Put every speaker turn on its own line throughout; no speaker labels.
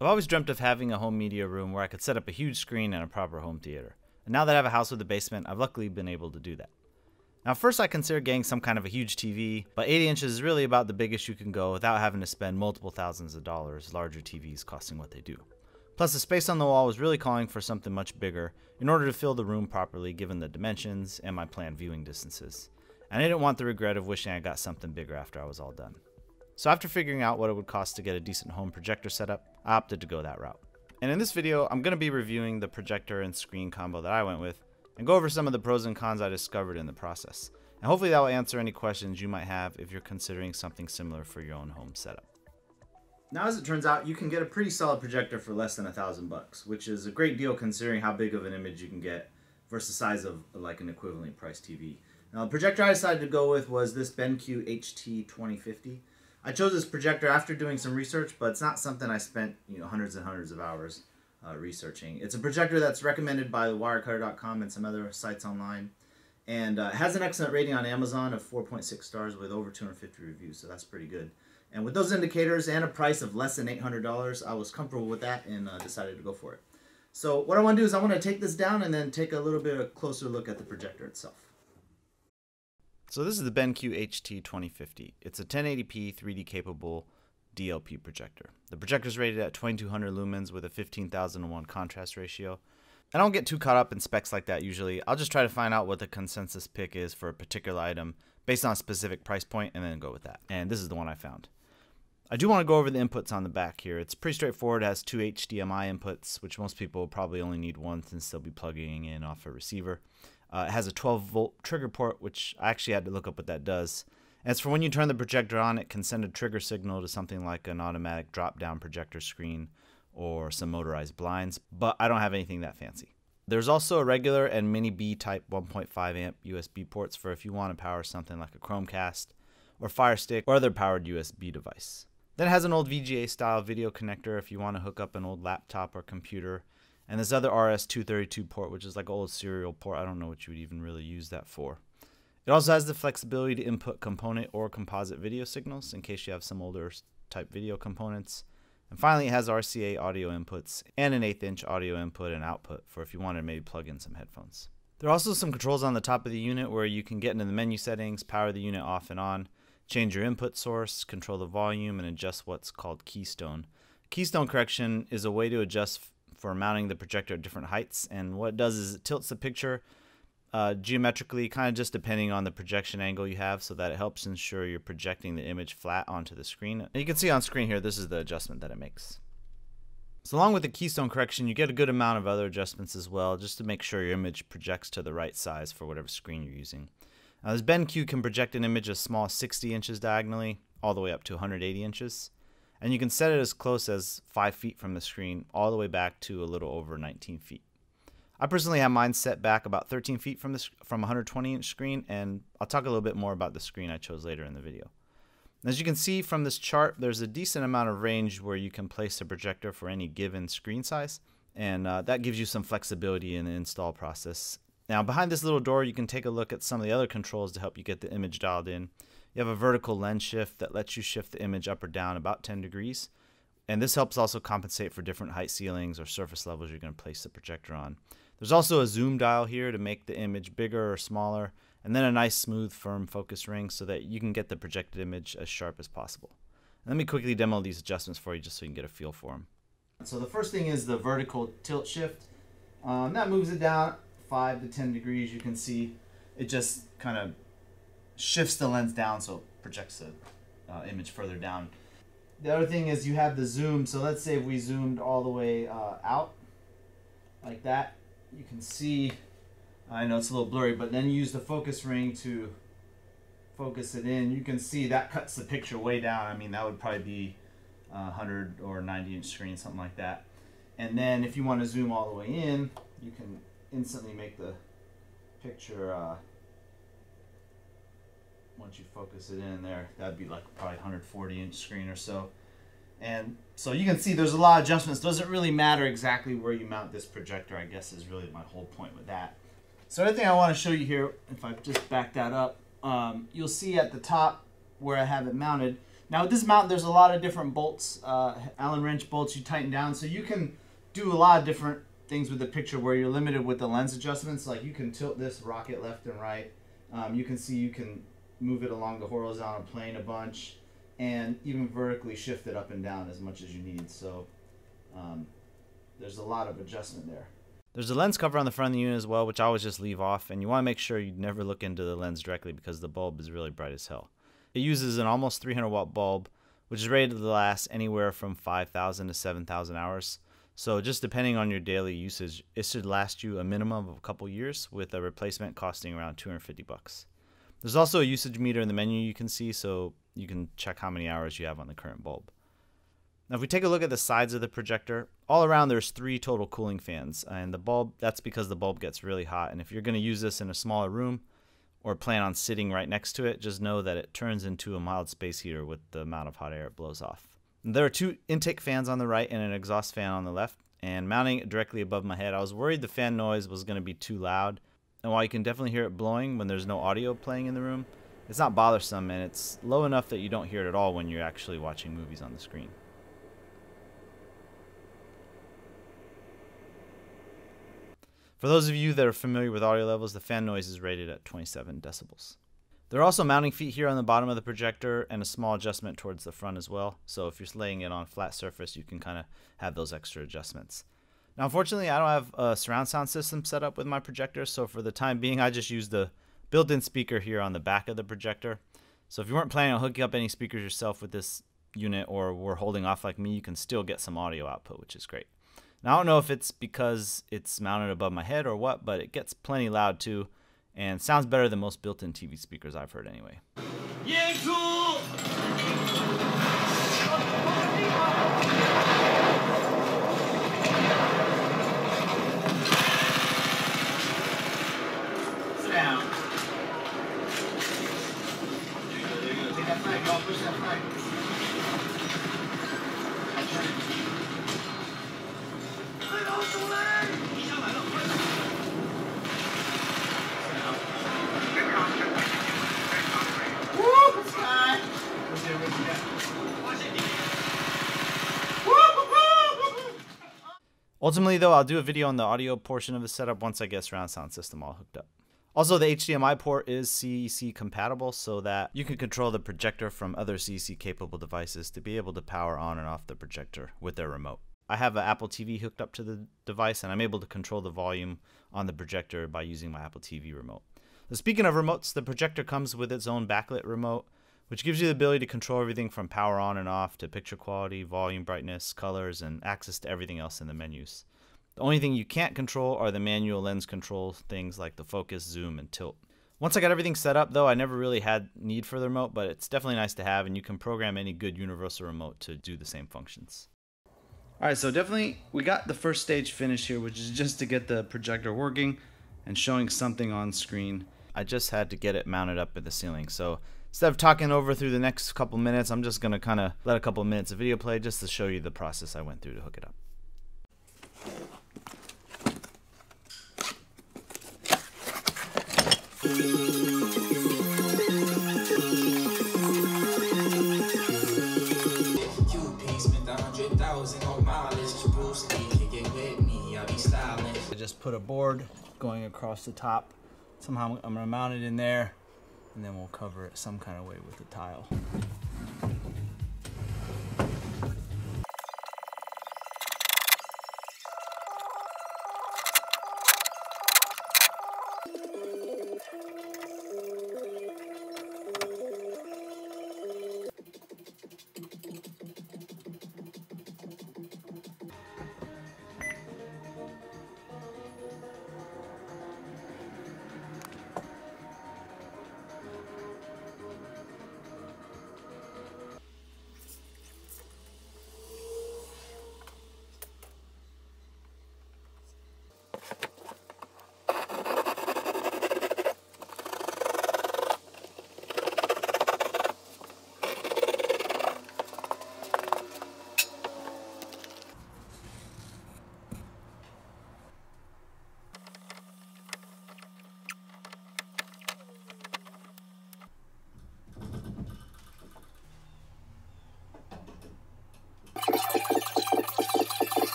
I've always dreamt of having a home media room where I could set up a huge screen and a proper home theater. And now that I have a house with a basement, I've luckily been able to do that. Now first I considered getting some kind of a huge TV, but 80 inches is really about the biggest you can go without having to spend multiple thousands of dollars, larger TVs costing what they do. Plus the space on the wall was really calling for something much bigger in order to fill the room properly given the dimensions and my planned viewing distances. And I didn't want the regret of wishing I got something bigger after I was all done. So after figuring out what it would cost to get a decent home projector setup, I opted to go that route. And in this video, I'm going to be reviewing the projector and screen combo that I went with, and go over some of the pros and cons I discovered in the process. And hopefully that will answer any questions you might have if you're considering something similar for your own home setup. Now as it turns out, you can get a pretty solid projector for less than $1,000, which is a great deal considering how big of an image you can get versus the size of like an equivalently priced TV. Now the projector I decided to go with was this Benq HT2050. I chose this projector after doing some research, but it's not something I spent hundreds and hundreds of hours researching. It's a projector that's recommended by wirecutter.com and some other sites online, and it has an excellent rating on Amazon of 4.6 stars with over 250 reviews, so that's pretty good. And with those indicators and a price of less than $800, I was comfortable with that and decided to go for it. So what I want to do is I want to take this down and then take a little bit of a closer look at the projector itself. So this is the Benq HT2050. It's a 1080p 3D capable DLP projector. The projector is rated at 2200 lumens with a 15,001 contrast ratio. I don't get too caught up in specs like that usually. I'll just try to find out what the consensus pick is for a particular item based on a specific price point and then go with that. And this is the one I found. I do want to go over the inputs on the back here. It's pretty straightforward. It has two HDMI inputs, which most people probably only need one since they'll be plugging in off a receiver. It has a 12-volt trigger port, which I actually had to look up what that does. And it's for when you turn the projector on, it can send a trigger signal to something like an automatic drop-down projector screen or some motorized blinds, but I don't have anything that fancy. There's also a regular and mini B type 1.5 amp USB ports for if you want to power something like a Chromecast or Fire Stick or other powered USB device. Then it has an old VGA style video connector if you want to hook up an old laptop or computer. And this other RS-232 port, which is like an old serial port. I don't know what you would even really use that for. It also has the flexibility to input component or composite video signals in case you have some older type video components. And finally, it has RCA audio inputs and an 1/8 inch audio input and output for if you want to maybe plug in some headphones. There are also some controls on the top of the unit where you can get into the menu settings, power the unit off and on, change your input source, control the volume, and adjust what's called keystone. Keystone correction is a way to adjust for mounting the projector at different heights, and what it does is it tilts the picture geometrically, kind of just depending on the projection angle you have, so that it helps ensure you're projecting the image flat onto the screen. And you can see on screen here, this is the adjustment that it makes. So along with the keystone correction, you get a good amount of other adjustments as well, just to make sure your image projects to the right size for whatever screen you're using. Now this Benq can project an image as small as 60 inches diagonally, all the way up to 180 inches. And you can set it as close as 5 feet from the screen all the way back to a little over 19 feet. I personally have mine set back about 13 feet from a 120-inch screen, and I'll talk a little bit more about the screen I chose later in the video. As you can see from this chart, there's a decent amount of range where you can place the projector for any given screen size, and that gives you some flexibility in the install process. Now behind this little door, you can take a look at some of the other controls to help you get the image dialed in. You have a vertical lens shift that lets you shift the image up or down about 10 degrees. And this helps also compensate for different height ceilings or surface levels you're going to place the projector on. There's also a zoom dial here to make the image bigger or smaller, and then a nice smooth firm focus ring so that you can get the projected image as sharp as possible. And let me quickly demo these adjustments for you just so you can get a feel for them. So the first thing is the vertical tilt shift. That moves it down 5 to 10 degrees. You can see it just kind of shifts the lens down so it projects the image further down. The other thing is you have the zoom. So let's say if we zoomed all the way out like that, you can see, I know it's a little blurry, but then you use the focus ring to focus it in. You can see that cuts the picture way down. I mean, that would probably be 100 or 90-inch screen, something like that. And then if you want to zoom all the way in, you can instantly make the picture once you focus it in there, that'd be like probably 140-inch screen or so. And so you can see there's a lot of adjustments. Doesn't really matter exactly where you mount this projector, I guess is really my whole point with that. So the other thing I want to show you here, if I just back that up, you'll see at the top where I have it mounted, Now with this mount, there's a lot of different bolts, Allen wrench bolts you tighten down, so you can do a lot of different things with the picture where you're limited with the lens adjustments. Like you can tilt this, rock it left and right. You can see you can move it along the horizontal plane a bunch, and even vertically shift it up and down as much as you need. So there's a lot of adjustment there. There's a lens cover on the front of the unit as well, which I always just leave off, and you want to make sure you never look into the lens directly because the bulb is really bright as hell. It uses an almost 300 watt bulb, which is rated to last anywhere from 5,000 to 7,000 hours. So just depending on your daily usage, it should last you a minimum of a couple years, with a replacement costing around 250 bucks. There's also a usage meter in the menu you can see, so you can check how many hours you have on the current bulb. Now if we take a look at the sides of the projector, all around there's 3 total cooling fans, and the bulb, that's because the bulb gets really hot, and if you're going to use this in a smaller room or plan on sitting right next to it, just know that it turns into a mild space heater with the amount of hot air it blows off. And there are 2 intake fans on the right and an exhaust fan on the left, and mounting it directly above my head, I was worried the fan noise was going to be too loud, and while you can definitely hear it blowing when there's no audio playing in the room, it's not bothersome, and it's low enough that you don't hear it at all when you're actually watching movies on the screen. For those of you that are familiar with audio levels, the fan noise is rated at 27 decibels. There are also mounting feet here on the bottom of the projector and a small adjustment towards the front as well. So if you're laying it on a flat surface, you can kind of have those extra adjustments. Now, unfortunately, I don't have a surround sound system set up with my projector, so for the time being, I just use the built-in speaker here on the back of the projector. So if you weren't planning on hooking up any speakers yourself with this unit, or were holding off like me, you can still get some audio output, which is great. Now, I don't know if it's because it's mounted above my head or what, but it gets plenty loud too, and sounds better than most built-in TV speakers I've heard anyway. Yeah, cool! Sit down. There you go. Take that flag, go push that flag. Ultimately though, I'll do a video on the audio portion of the setup once I get surround sound system all hooked up. Also, the HDMI port is CEC compatible, so that you can control the projector from other CEC capable devices to be able to power on and off the projector with their remote. I have an Apple TV hooked up to the device, and I'm able to control the volume on the projector by using my Apple TV remote. So speaking of remotes, the projector comes with its own backlit remote, which gives you the ability to control everything from power on and off to picture quality, volume, brightness, colors, and access to everything else in the menus. The only thing you can't control are the manual lens control things like the focus, zoom, and tilt. Once I got everything set up though, I never really had need for the remote, but it's definitely nice to have, and you can program any good universal remote to do the same functions. Alright, so definitely we got the first stage finished here, which is just to get the projector working and showing something on screen. I just had to get it mounted up at the ceiling, so instead of talking over through the next couple minutes, I'm just going to kind of let a couple minutes of video play just to show you the process I went through to hook it up. I just put a board going across the top. Somehow I'm going to mount it in there, and then we'll cover it some kind of way with a tile.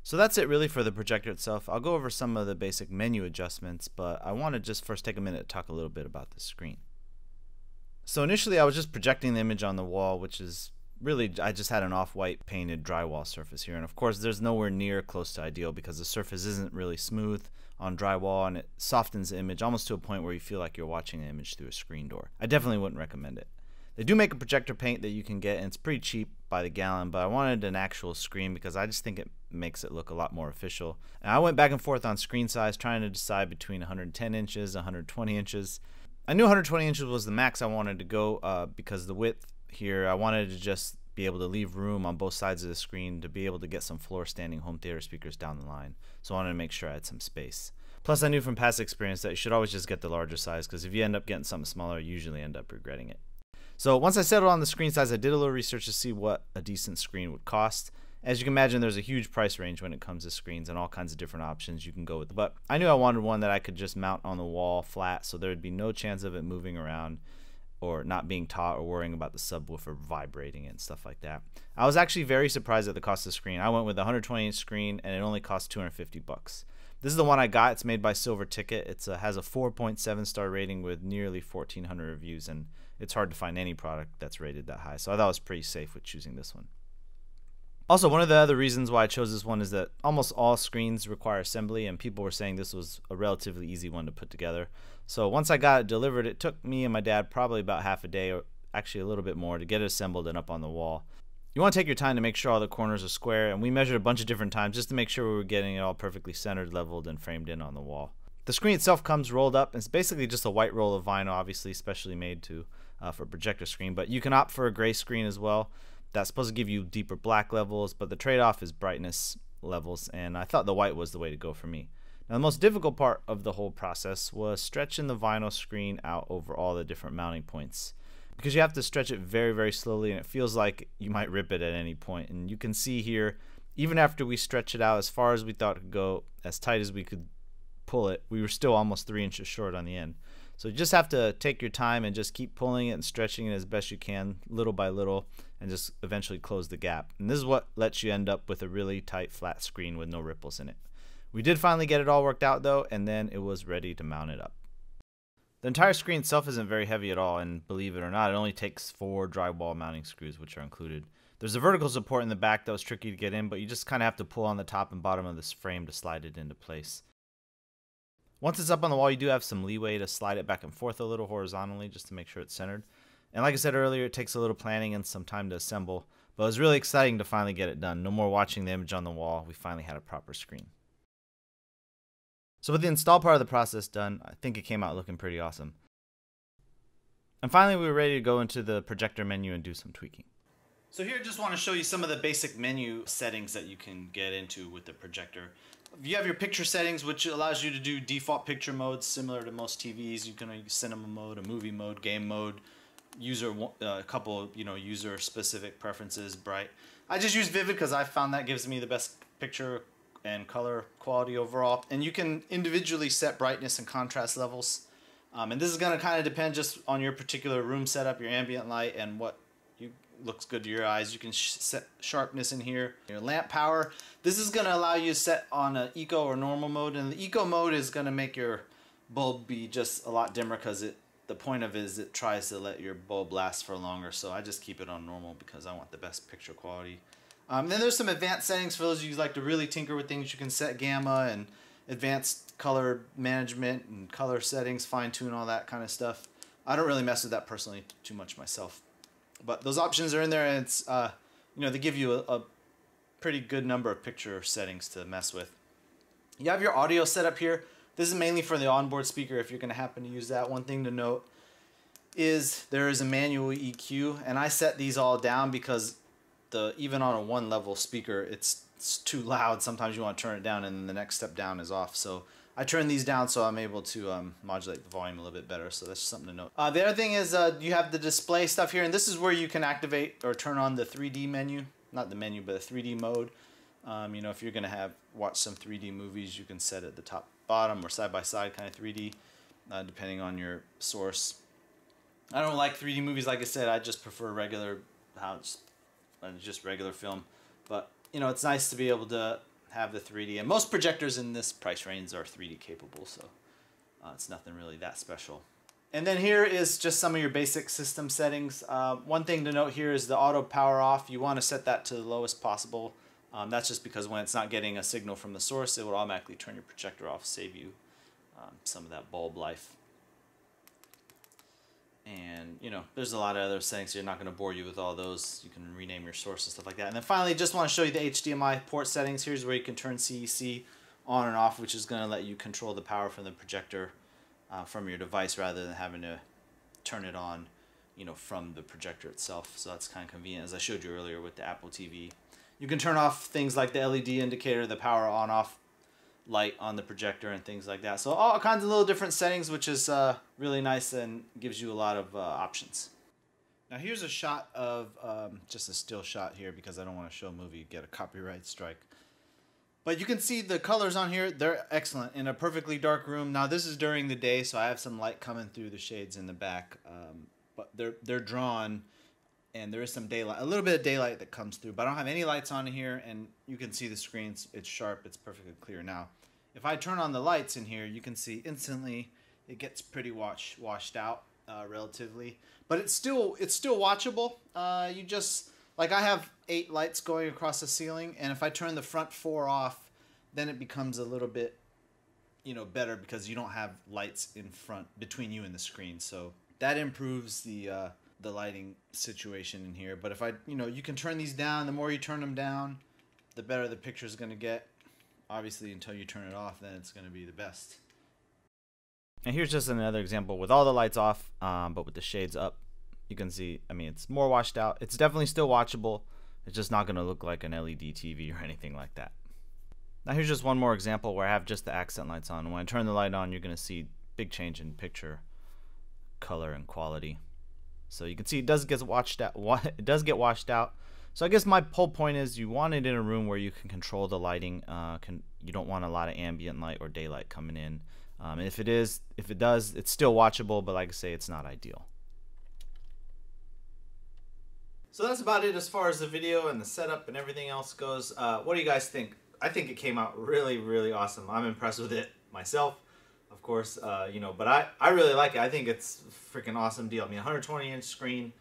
So that's it really for the projector itself. I'll go over some of the basic menu adjustments, but I want to just first take a minute to talk a little bit about the screen. So initially I was just projecting the image on the wall, which is really, I just had an off-white painted drywall surface here. And of course there's nowhere near close to ideal because the surface isn't really smooth on drywall, and it softens the image almost to a point where you feel like you're watching an image through a screen door. I definitely wouldn't recommend it. They do make a projector paint that you can get, and it's pretty cheap by the gallon, but I wanted an actual screen because I just think it makes it look a lot more official. And I went back and forth on screen size, trying to decide between 110 inches, 120 inches. I knew 120 inches was the max I wanted to go because the width here, I wanted to just be able to leave room on both sides of the screen to be able to get some floor standing home theater speakers down the line. So I wanted to make sure I had some space. Plus I knew from past experience that you should always just get the larger size, because if you end up getting something smaller, you usually end up regretting it. So once I settled on the screen size, I did a little research to see what a decent screen would cost. As you can imagine, there's a huge price range when it comes to screens and all kinds of different options you can go with. But I knew I wanted one that I could just mount on the wall flat, so there would be no chance of it moving around or not being taut or worrying about the subwoofer vibrating and stuff like that. I was actually very surprised at the cost of the screen. I went with a 120-inch screen and it only cost $250. This is the one I got. It's made by Silver Ticket. It has a 4.7 star rating with nearly 1,400 reviews, and it's hard to find any product that's rated that high. So I thought I was pretty safe with choosing this one. Also, one of the other reasons why I chose this one is that almost all screens require assembly, and people were saying this was a relatively easy one to put together. So once I got it delivered, it took me and my dad probably about half a day, or actually a little bit more, to get it assembled and up on the wall. You want to take your time to make sure all the corners are square, and we measured a bunch of different times just to make sure we were getting it all perfectly centered, leveled, and framed in on the wall. The screen itself comes rolled up, and it's basically just a white roll of vinyl, obviously specially made for a projector screen, but you can opt for a gray screen as well. That's supposed to give you deeper black levels, but the trade-off is brightness levels, and I thought the white was the way to go for me. Now, the most difficult part of the whole process was stretching the vinyl screen out over all the different mounting points, because you have to stretch it very, very slowly, and it feels like you might rip it at any point. And you can see here, even after we stretch it out as far as we thought it could go, as tight as we could pull it, we were still almost 3 inches short on the end. So you just have to take your time and just keep pulling it and stretching it as best you can, little by little, and just eventually close the gap. And this is what lets you end up with a really tight flat screen with no ripples in it. We did finally get it all worked out though, and then it was ready to mount it up. The entire screen itself isn't very heavy at all, and believe it or not, it only takes 4 drywall mounting screws, which are included. There's a vertical support in the back that was tricky to get in, but you just kind of have to pull on the top and bottom of this frame to slide it into place. Once it's up on the wall, you do have some leeway to slide it back and forth a little horizontally just to make sure it's centered. And like I said earlier, it takes a little planning and some time to assemble, but it was really exciting to finally get it done. No more watching the image on the wall. We finally had a proper screen. So with the install part of the process done, I think it came out looking pretty awesome. And finally, we were ready to go into the projector menu and do some tweaking. So here I just want to show you some of the basic menu settings that you can get into with the projector. You have your picture settings, which allows you to do default picture modes similar to most TVs. You can use cinema mode, a movie mode, game mode, a couple user specific preferences, bright. I just use vivid because I found that gives me the best picture and color quality overall. And you can individually set brightness and contrast levels. And this is going to kind of depend just on your particular room setup, your ambient light, and what looks good to your eyes. You can set sharpness in here. Your lamp power, this is going to allow you to set on an eco or normal mode, and the eco mode is going to make your bulb be just a lot dimmer because the point of it is it tries to let your bulb last for longer. So I just keep it on normal because I want the best picture quality. Then there's some advanced settings for those of you who like to really tinker with things. You can set gamma and advanced color management and color settings, fine tune all that kind of stuff. I don't really mess with that personally too much myself. But those options are in there, and it's they give you a pretty good number of picture settings to mess with. You have your audio set up here. This is mainly for the onboard speaker if you're going to happen to use that. One thing to note is there is a manual EQ, and I set these all down because even on a 1-level speaker, it's too loud. Sometimes you want to turn it down, and then the next step down is off. So I turn these down so I'm able to modulate the volume a little bit better, so that's just something to note. The other thing is you have the display stuff here, and this is where you can activate or turn on the 3D menu. Not the menu, but the 3D mode. If you're going to watch some 3D movies, you can set it at the top, bottom, or side-by-side kind of 3D, depending on your source. I don't like 3D movies, like I said. I just prefer regular, just regular film. But, it's nice to be able to have the 3D, and most projectors in this price range are 3D capable, so it's nothing really that special. And then here is just some of your basic system settings. One thing to note here is the auto power off. You want to set that to the lowest possible. That's just because when it's not getting a signal from the source, it will automatically turn your projector off, save you some of that bulb life. And you know, there's a lot of other settings, so you're not going to bore you with all those. You can rename your source and stuff like that. And then finally, just want to show you the HDMI port settings. Here's where you can turn CEC on and off, which is going to let you control the power from the projector from your device rather than having to turn it on, you know, from the projector itself. So that's kind of convenient, as I showed you earlier with the Apple TV. You can turn off things like the LED indicator, the power on-off light on the projector, and things like that. So all kinds of little different settings, which is really nice and gives you a lot of options. Now here's a shot of just a still shot here because I don't want to show a movie, get a copyright strike. But you can see the colors on here, they're excellent in a perfectly dark room. Now this is during the day, so I have some light coming through the shades in the back, but they're drawn, and there is some daylight, a little bit of daylight that comes through, but I don't have any lights on here, and you can see the screen, it's sharp, it's perfectly clear. Now if I turn on the lights in here, you can see instantly it gets pretty washed out relatively, but it's still watchable. You just, like, I have 8 lights going across the ceiling, and if I turn the front 4 off, then it becomes a little bit, you know, better because you don't have lights in front between you and the screen. So that improves the lighting situation in here. But if I, you know, you can turn these down. The more you turn them down, the better the picture is going to get. Obviously, until you turn it off, then it's going to be the best. And here's just another example with all the lights off, but with the shades up. You can see, I mean, it's more washed out. It's definitely still watchable. It's just not going to look like an LED TV or anything like that. Now here's just one more example where I have just the accent lights on. When I turn the light on, you're going to see big change in picture color and quality. So you can see it does get washed out. It does get washed out. So I guess my whole point is you want it in a room where you can control the lighting. You don't want a lot of ambient light or daylight coming in. And if it does, it's still watchable, but like I say, it's not ideal. So that's about it as far as the video and the setup and everything else goes. What do you guys think? I think it came out really, really awesome. I'm impressed with it myself, of course, you know, but I really like it. I think it's a freaking awesome deal. I mean, 120-inch screen,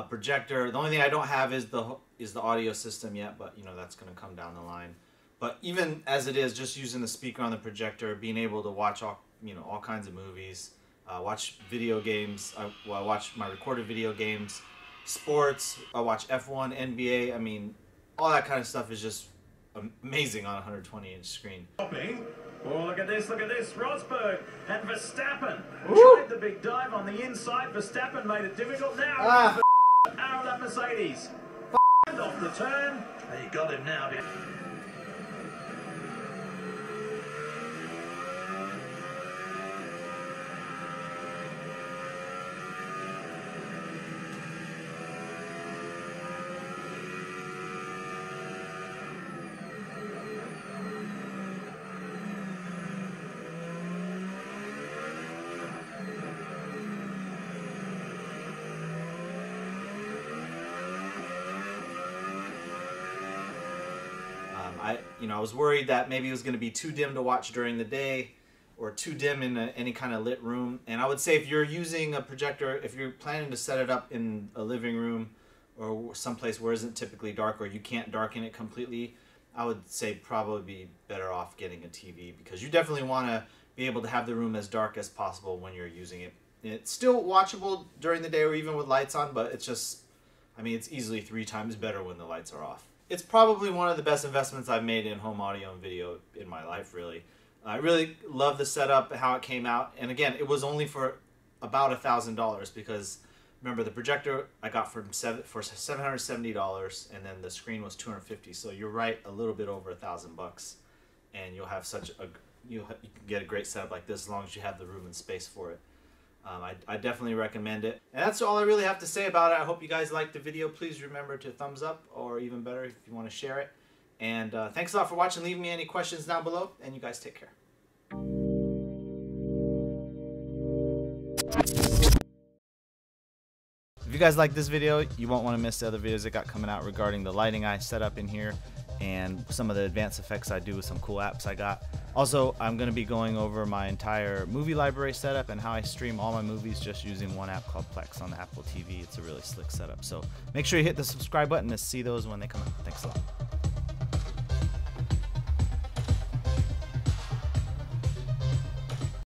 projector. The only thing I don't have is the audio system yet, but you know, that's going to come down the line. But even as it is, just using the speaker on the projector, being able to watch all kinds of movies, watch video games. I watch my recorded video games, sports. I watch F1, NBA. I mean, all that kind of stuff is just amazing on a 120-inch screen.
Oh, look at this, Rosberg and Verstappen. Tried the big dive on the inside. Verstappen made it difficult. Now out of that Mercedes. Off the turn. You got him now.
I was worried that maybe it was going to be too dim to watch during the day or too dim in any kind of lit room. And I would say if you're using a projector, if you're planning to set it up in a living room or someplace where it isn't typically dark or you can't darken it completely, I would say probably be better off getting a TV because you definitely want to be able to have the room as dark as possible when you're using it. It's still watchable during the day or even with lights on, but it's just, I mean, it's easily 3 times better when the lights are off. It's probably one of the best investments I've made in home audio and video in my life, really. I really love the setup, how it came out. And again, it was only for about $1,000 because, remember, the projector I got for $770 and then the screen was $250. So you're right, a little bit over $1,000. And you'll have you can get a great setup like this as long as you have the room and space for it. I definitely recommend it. And that's all I really have to say about it. I hope you guys liked the video. Please remember to thumbs up, or even better if you want to share it. And thanks a lot for watching. Leave me any questions down below, and you guys take care. If you guys like this video, you won't want to miss the other videos that got coming out regarding the lighting I set up in here and some of the advanced effects I do with some cool apps I got. Also, I'm going to be going over my entire movie library setup and how I stream all my movies just using one app called Plex on the Apple TV. It's a really slick setup. So make sure you hit the subscribe button to see those when they come out. Thanks a lot.